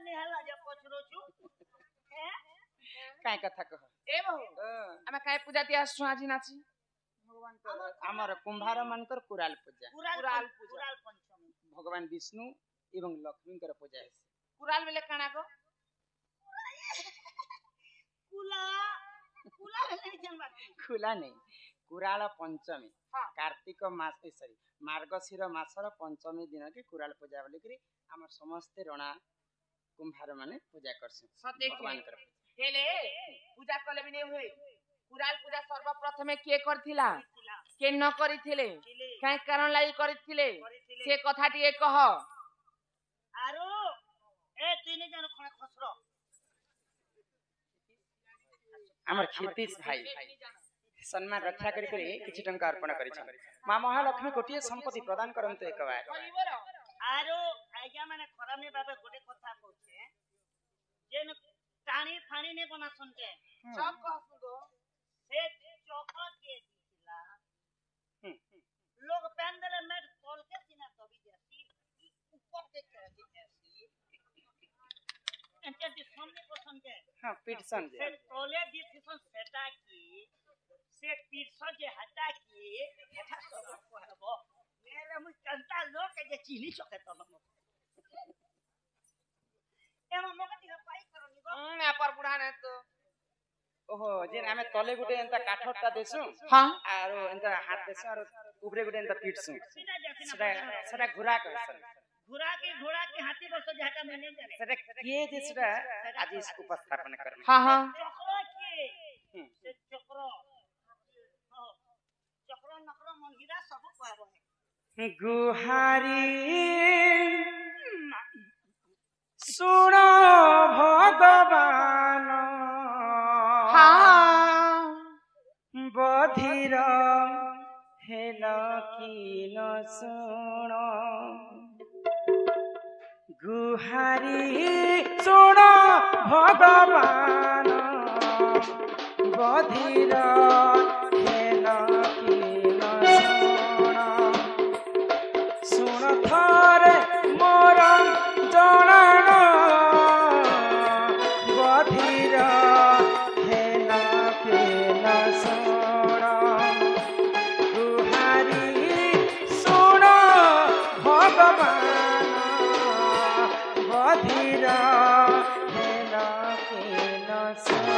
निहला जे पछरो छु काय कथा कह ए बहु आमे काय पूजा दिया सुआजी नाची भगवान हमर कुंभार मानकर कुराल पूजा कुराल पंचमी भगवान विष्णु एवं लक्ष्मी कर पूजा है कुराल बेले काना को कुला नहीं जानबा खुला नहीं कुराल पंचमी कार्तिक मास सॉरी मार्गशीर मासर पंचमी दिन के कुराल पूजा बोली करी हमर समस्त रणा कुंभार माने पूजा करसे भगवान कर हेले पूजा कले भी नहीं हुए कुराल पूजा सर्वप्रथमे के करथिला के न करिथिले काय कारण लागि करिथिले से कथाटी ए कह आरो ए तीन जन खणे खसरो हमर क्षितिज भाई सम्मान रक्षा करी करी किछि टंका अर्पण करि छ मां महालक्ष्मी कोटिए संपत्ति प्रदान करंतु एक बार आरो आज्ञा माने खरामे बाबा गोटे कथा कहछे जेन टाणी फाणी ने बना सुनके सब कह सुनो से चौका के दिला लोग पेंदले में तोल के सीना दबी देती ऊपर के कर देती एंटे सामने को सुनके हां पीठ सन से तोले दी थी सेटा की से पीठ स जे हटा की एठा सब कहबो मेरे मु चंता लोग के जे चीनी सके तो एमा मोकती पाई करनी गो पर बुढ़ा ने तो ओहो जे आमे तले गुटे एंता काठटा देसु हां आरो एंता हाथ देसु आरो ऊपरे गुटे एंता पीटसु सेटा घुरा करसन घोड़ा के हाथी बस जाटा में नहीं जाने सेटा के जे सेटा आज इस उपस्थापन करमे हां हां चक्र के से चक्र चक्र नक्र मंगिरा सब कहबो है गुहारी सुनो भगवान बधिर हेल कि न सुन गुहारी सुन भगवान बधिर हेल कि न सुन सुन थरे मोर जनान बधिर हेल कि न सुन गुहारी सुन भगवान बधिर हेल कि न सुन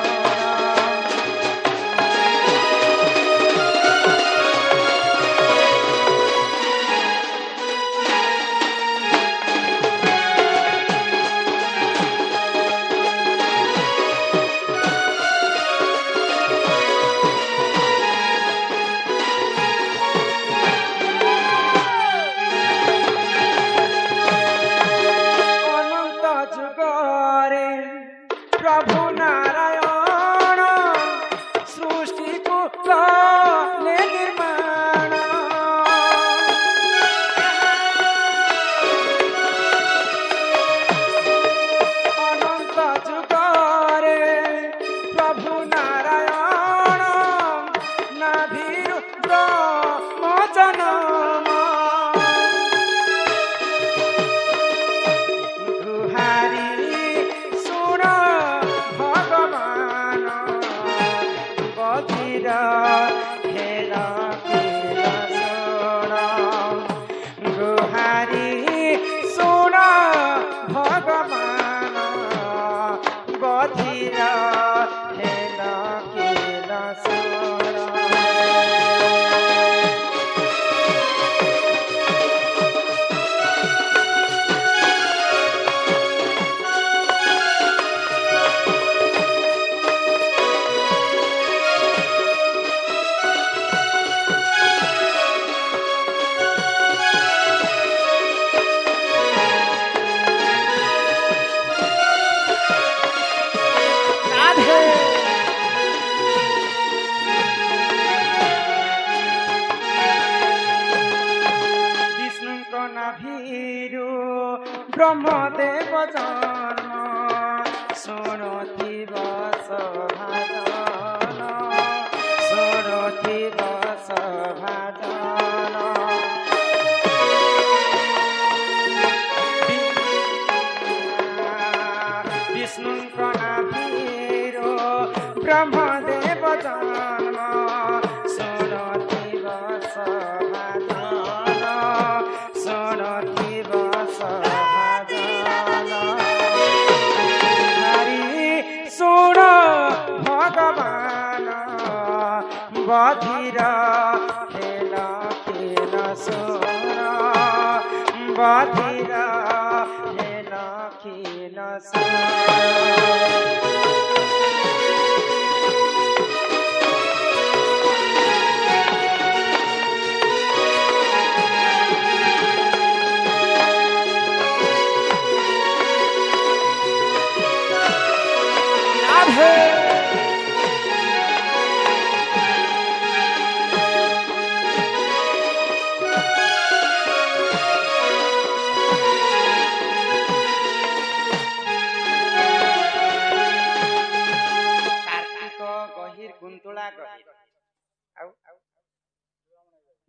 ब्रह्मदेव जन्म सुनति भाजन सुनति भाजन बधिर हेल खिन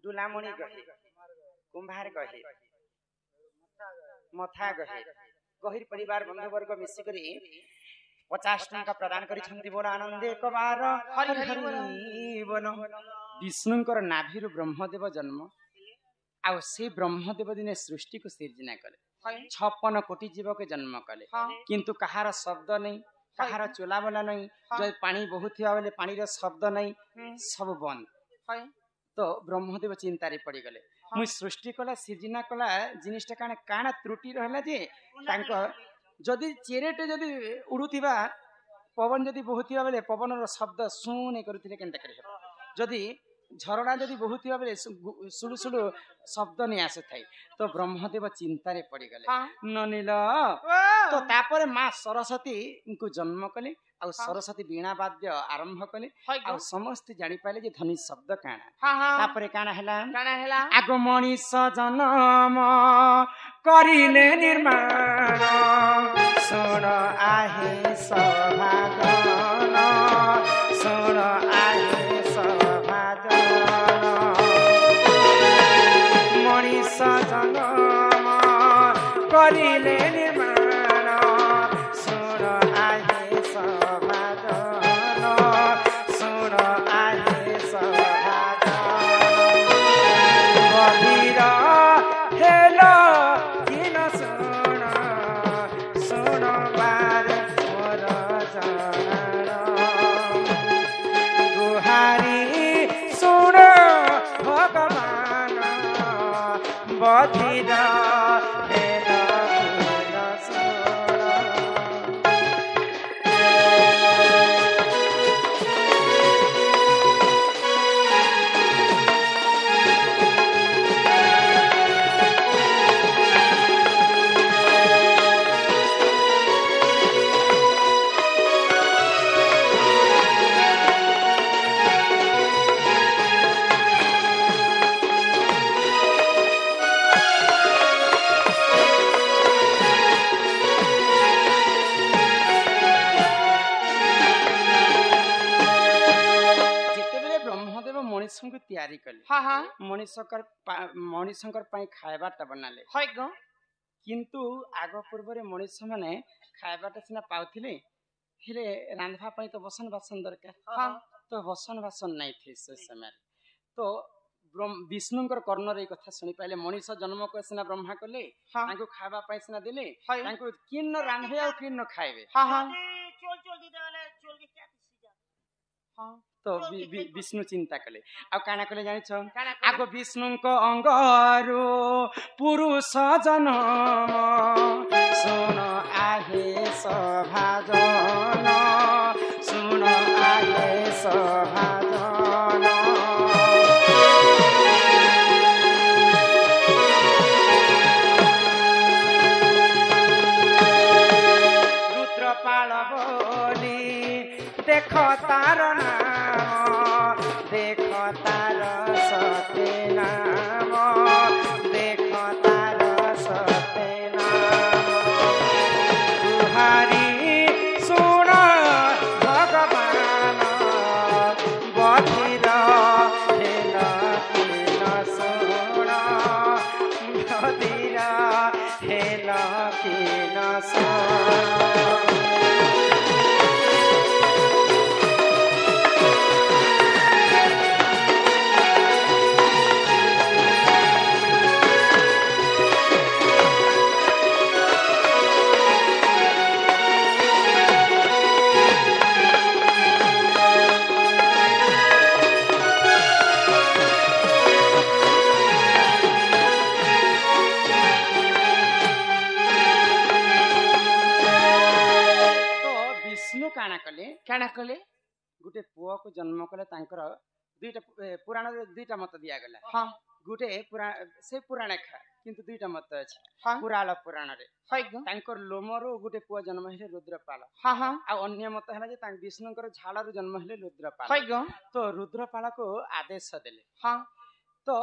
डुलामणि गहिर कुंभार गहिर मथा गहिर गहिर परिवार बंधुवर्ग मिसिकरी 50 टंका प्रदान करिसंती बोल आनंदे कबार हरि हरि बोल विष्णुंकर नाभिरु ब्रह्मदेव जन्म आ से ब्रह्मदेव दिने सृष्टि को सिर्जना कले 56 कोटी जीव के जन्म कले किंतु कहार शब्द नहीं कहार चोला बोला नहीं जो पानी बहुत हुआ बेले पानी रो शब्द नहीं सब बंद तो ब्रह्मदेव चिंतारे पड़ी गले मुई सृष्टि कला सिर्जना कला जिनिसटा काना काना त्रुटि रहला जे तांको जदि चेरेटे जदि उड़ुथिबा पवन जदि बहुथिबा बेले पवन रो शब्द सुने करूथिले केनता करी जदि झरणा जदि बहुथिबा बेले सुडु सुडु शब्द नहीं आसे थाई तो ब्रह्मदेव चिंतारे पड़ी गले ननिल तो तापर मां सरस्वती इनको जन्म कले आ सरस्वती वीणा वाद्य आरंभ कले आ समस्त जानि पाले जे ध्वनि शब्द काना तापर काना हैला आगो मनीष जन्म करिले निर्माण सुन आहे सभाजन सुन आहे सभाजन मनीष जन्म करिले निर्माण सुन आहे सभाजन सुन आहे सभाजन बधिर हेल किन सुन सुन बार मोर जन गुहारी सुन भगवान बधिर हेल किन सुन मनीषों तैयारी कले मनीषों खाइबाटा बनाले किंतु आग पूर्व मनीष माने खाइबाटा सिना पाउथिले हेले रांधवा पई तो बसन बासन दरकार तो बसन बासन नहीं थे से समय तो विष्णुंकर कर्ण रे कथा सुनी पाइले मनीष जन्म को सिना ब्रह्मा कले तांको खाइबा पई सिना दिले तांको किन रांधबे और किन खाइबे चोल चोल दी देले चोल के क्या सीजा तो विष्णु चिंता कले आ काना कले जानि छ आगो विष्णुको अंगरु पुरुष जन्म सुन आहे सभाजन सुन आहे सभाजन रुद्रपाल बोली देख तार नाम देख तार सते नाम देख तार सते नाम तुहारी सुन भगवान बधिर हेल किन सुन बधिर हेल किन सुन କାଣା କଲେ गुटे पुओ को जन्म कले तांकर दुईटा पुराण दुईटा मत दिया गला ହଁ गुटे से पुराण खा किंतु दुईटा मत अछि ହଁ पुराण पुराण रे ହଇଗ तांकर लोमरो गुटे पुओ जन्म हेले रुद्रपाल ହଁ ହଁ आ अन्य मत हला जे तां विष्णुकर झाड़ारू जन्म हेले रुद्रपाल ହଇଗ तो रुद्रपाल को आदेश देले ହଁ तो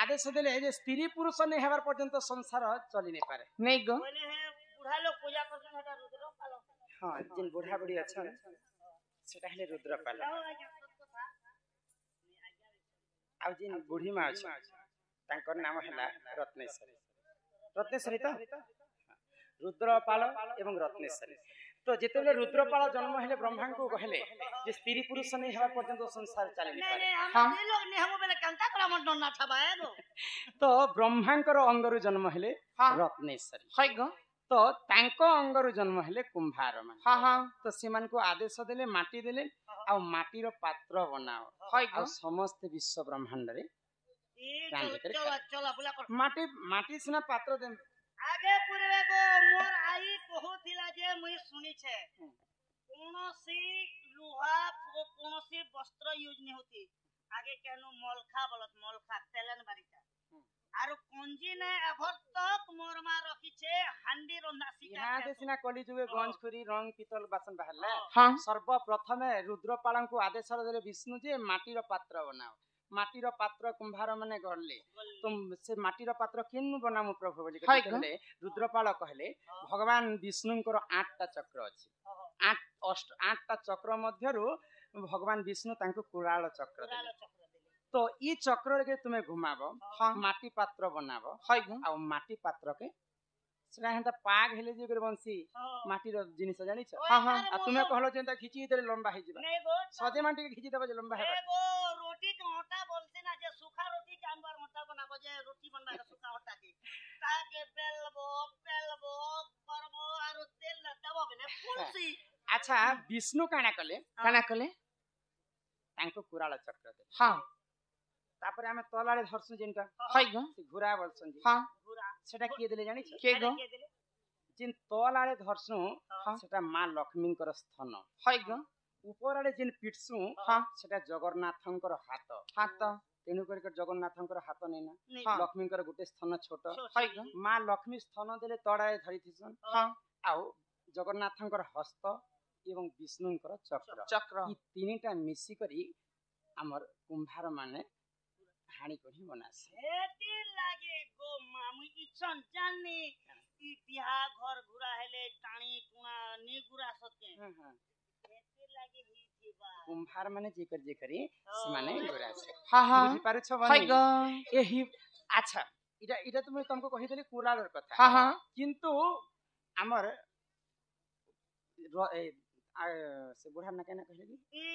आदेश देले जे स्त्री पुरुष ने हेबार पर्यंत संसार चली नै पारे ନେଇଗ बोले हे बुढ़ा लोग पूजा करछन हटा रुद्र पालो हां जिन बुढ़ा बुढ़ी अछन सेटा हेले रुद्रपाल जाओ आज्ञा सत कथा आ जिन बुढ़ी मा अछन तांकर नाम हला रत्नेश्वरी रत्नेश्वरी तो रुद्रपाल एवं रत्नेश्वरी तो जेतेले रुद्रपाल जन्म हेले ब्रह्मा को कहले जे स्त्री पुरुष ने हेबार पर्यंत संसार चली नै नहीं पारे नहीं हाँ। हम ये लोग ने हम बेले कंता करा मन डोना छबा है गो तो ब्रह्मांकर अंगरु जन्म हेले हाँ। रत्नेश्वरी ହଇଗ तो तांको अंगरु जन्म हेले कुंभार मान ହଁ ହଁ तो सेमान को आदेश देले माटी देले आ माटीर पात्र बनाओ ହଇଗ आ समस्त विश्व ब्रह्मांड रे ये कान चलो भितर चलो चलो बुला कर माटी माटी सिना पात्र दे आगे पूर्वे को मोर आई कहूथिला जे मुई सुनी छे कोनोसी लुहा कोनोसी वस्त्र यूज नहीं होती आगे केनु मलखा बोलत मलखा तेलन बारीटा आरो कंजी ने अभर तक मोर मा रखी छे हांडी रंधा सिका यहाँ दे सिना कली जुगे गंज खुरी रंग पितल बासन बाहरला ହଁ सर्वप्रथमे रुद्रपाल को आदेश देले विष्णु जे माटीर पात्र बनाओ माटीर पात्र कुंभार माने गढ़ले तुम से माटीर पात्र केनु बनामु प्रभु बोली हाय कहले रुद्रपाल कहले भगवान विष्णुंकर 8टा चक्र अछि 8टा चक्र मध्यरु भगवान विष्णु तांको कुराल चक्र देले तो ई चक्र रे तुमे घुमाबो माटी पात्र बनाबो ହଇଗ आ माटी पात्र के सेना हेता पाग हेले जे कर बंसी माटीर जिनिस जानि छ हाँ, हाँ। आ तुमे कहलो जेंता खिची देले लंबा हे जिबा नहीं गो सजे माटी के खिची देबा जे लंबा हेबा एगो रोटी के आटा बोलते ना जे सूखा रोटी के अंदर आटा बनाबो जे रोटी बनबा के सूखा आटा के ताके बेलबो करबो आरो तेल लगाबो बेले फुलसी अच्छा विष्णु काना कले କାଣା କଲେ तांको कुराल चक्र दे ହଁ तापर हमें तलारे धरसु जेंटा ହଇଗ से घुरा बोलसन जी ହଁ पूरा सेटा किए देले जानि छ କିଏ ଗ जिन तलारे धरसु हाँ। सेटा मां लक्ष्मींकर स्थन ହଇଗ ऊपर आड़े जिन पिटसु ହଁ सेटा जगन्नाथंकर हाथ ହାତ तेनु कर जगन्नाथंकर हाथ नै ना नहीं हाँ। लक्ष्मींकर गुटे स्थन छोट ହଇଗ मां लक्ष्मी स्थन देले तड़ाए धरिथिसन ହଁ आउ जगन्नाथंकर हस्त एवं विष्णुंकर चक्र ଚକ୍ର ई तीनटा मिसी करी हमर कुंभार माने हाणी कोही बनासे एती लागे गो मामू इछन जानी ई बिहा घर घुरा हेले टाणी टुणा नी घुरा सके एती लागे ही जीवा कुंभार माने जे करी से माने गुरासे ହଁ ହଁ बुझी पारु छ बनी ହଇଗ एही अच्छा इटा इटा तुमको कहि देली कुरालर कथा ହଁ ହଁ किंतु हमर से बुढ़ा ना केना कहले ई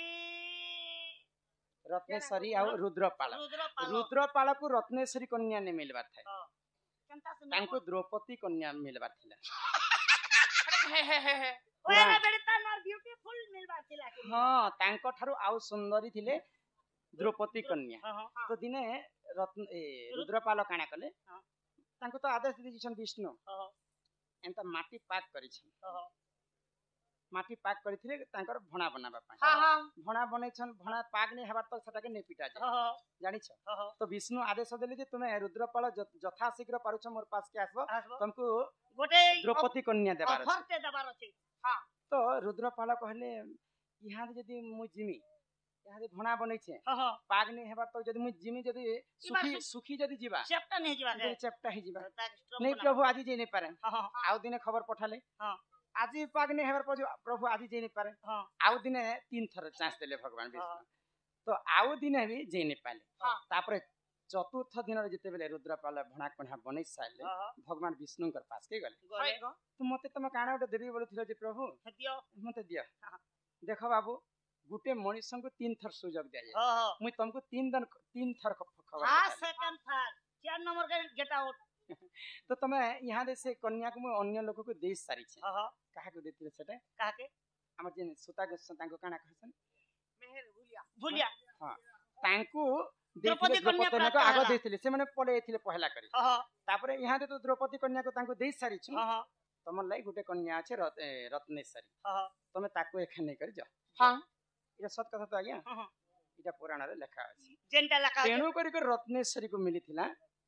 रत्नेश्वरी आ रुद्रपाल रुद्रपाल रुद्रपाल को रत्नेश्वरी कन्या ने मिलबार था केनता से तांको द्रौपदी कन्या मिलबार थिला हे हे हे हे ओए ना बेटा तार ब्यूटीफुल मिलबा थिला के हां तांको थारु आउ सुंदरी थिले द्रौपदी कन्या हां हां तो दिने रुद्रपाल काना कले हाँ। तांको तो आदेश दी छन विष्णु हां एंता माटी पाक करी छन हां माटी पाक करिथिले तांकर भणा बनाबा पाए ହଁ ହଁ भणा बनै छन भणा पाक नै हेबार तक सटाके नै पिटा जाय हां जानि छ हां तो विष्णु आदेश देले जे तुमे रुद्रपाल यथा शीघ्र पारुछ मोर पास के आसबो आसबो तुमको गोटे द्रौपदी कन्या देबार ऑफर ते दबार अछि तो रुद्रपाल कहले यहाँ जदि मु जिमी यहाँ भणा बनै छे हां हां पाग नै हेबार तक जदि मु जिमी जदि सुखी सुखी जदि जिबा चेप्टा नहीं जीवा जदि चेप्टा ही जिबा के नहीं प्रभु आज जे नै पारे हां हां आउ दिने खबर पठाले हां आज पाग नै हेबार पर प्रभु आज जे नै पारे हां आउ दिने 3 थर चांस देले भगवान विष्णु तो आउ दिने भी जे नै पाले हाँ। तापरे चतुर्थ दिन रे जते बेले रुद्रपाल भणा कोणा बनै साले हां भगवान विष्णु कर पास के गले गले ହଇଗ तो मते तम काना उठे देबी बोलथिलो जे प्रभु दियो मते दिया हाँ। देखो बाबू गुटे मनुष्य को 3 थर सुजोग दिया जाए हां हां मुई तुमको 3 थर खबर हां बताली। सेकंड थर्ड 4 नंबर के गेट आउट तो तमे यहाँ दे से कन्या को मुई अन्य लोक को दे सारी छे हां हां काहा को देतिले सेटा कहा के हमर जे सुता गसन तांको काना कहसन मेहर भुलिया भूलिया हां तांको द्रौपदी देतिले कन्या द्रौपदी प्राप्त को आगो होला। देतिले से माने पले एथिले पहला करी हां हां तापरे यहाँ दे तो द्रौपदी कन्या को तांको दे सारी छु हां हां तमर लाई गुटे कन्या আছে रत्नेश्वरी हां तमे ताको एखन नै करी जा हाँ এটা সত কথা তো আজ্ঞা ହଁ, ହଁ। এটা পুরাণରେ লেখা ଅଛି ଯେନ୍ଟା ଲେଖା ଅଛି, ତେଣୁ କରିକି ରତ୍ନେଶ୍ୱରୀ କୁ ମିଳିଥିଲା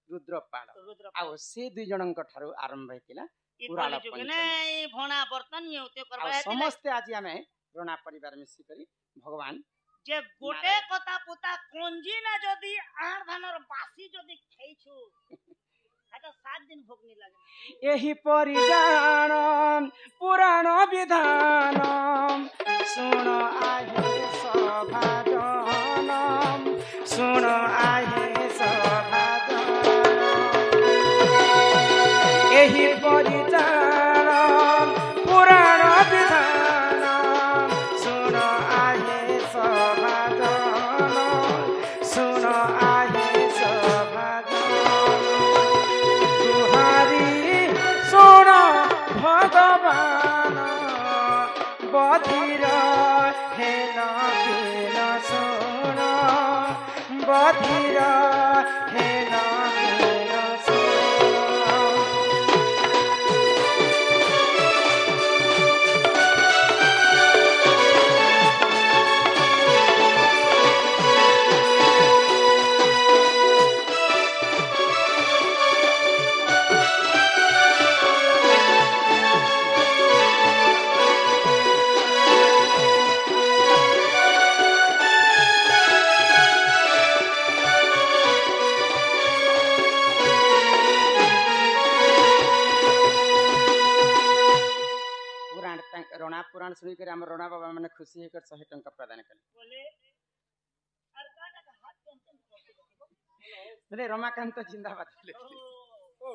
ରୁଦ୍ରପାଳ ରୁଦ୍ର ଆଉ ସେ ଦୁଇ ଜଣଙ୍କ ଠାରୁ ଆରମ୍ଭ ହେଇଥିଲା ଇ କୁରାଳ କଳି ଯୁଗେ ପଞ୍ଚମୀ। ନାଇଁ ଭଣା ବର୍ତ୍ତନ ଇଏ ହଉତେ ଆଉ କରବା ହେତିଲା ସମସ୍ତେ ଆଜି ଆମେ ରଣା ପରିବାର ମିଶିକରି ଭଗବାନ ଯେ ଗୋଟେ କଥା ପୁତା କଞ୍ଜି ନା ଯଦି ଆର୍ ଧାନର ବାସି ଯଦି ଖାଇଛୁ এটা 7 দিন ভোগ নি লাগে ଏହି ପରିଜାନ ପୁରାଣ ବିଧାନ ଶୁଣ ଆହେ ସଭାଜନ ଶୁଣ ଆହେ ସଭାଜନ ଏହି ପରିଜାନ ପୁରାଣ ବିଧାନ ଶୁଣ ଆହେ ସଭାଜନ ଶୁଣ ଆହେ ସଭାଜନ ତୁହାରି ଶୁଣ ଭଗବାନ ବଧିର ହେନ କେନ ଶୁଣ ବଧିର ହେନ କେନ ଶୁଣ ରଣା ପୁରାଣ ଶୁଣିକରି ଆମ ରଣା ବାବା ମାନେ ଖୁସି ହେଇକରି 100 ଟଙ୍କା ପ୍ରଦାନ କଲେ বলে আর কাটা হাত টেনশন করতে ରମାକାନ୍ତ ଜିନ୍ଦାବାଦ ও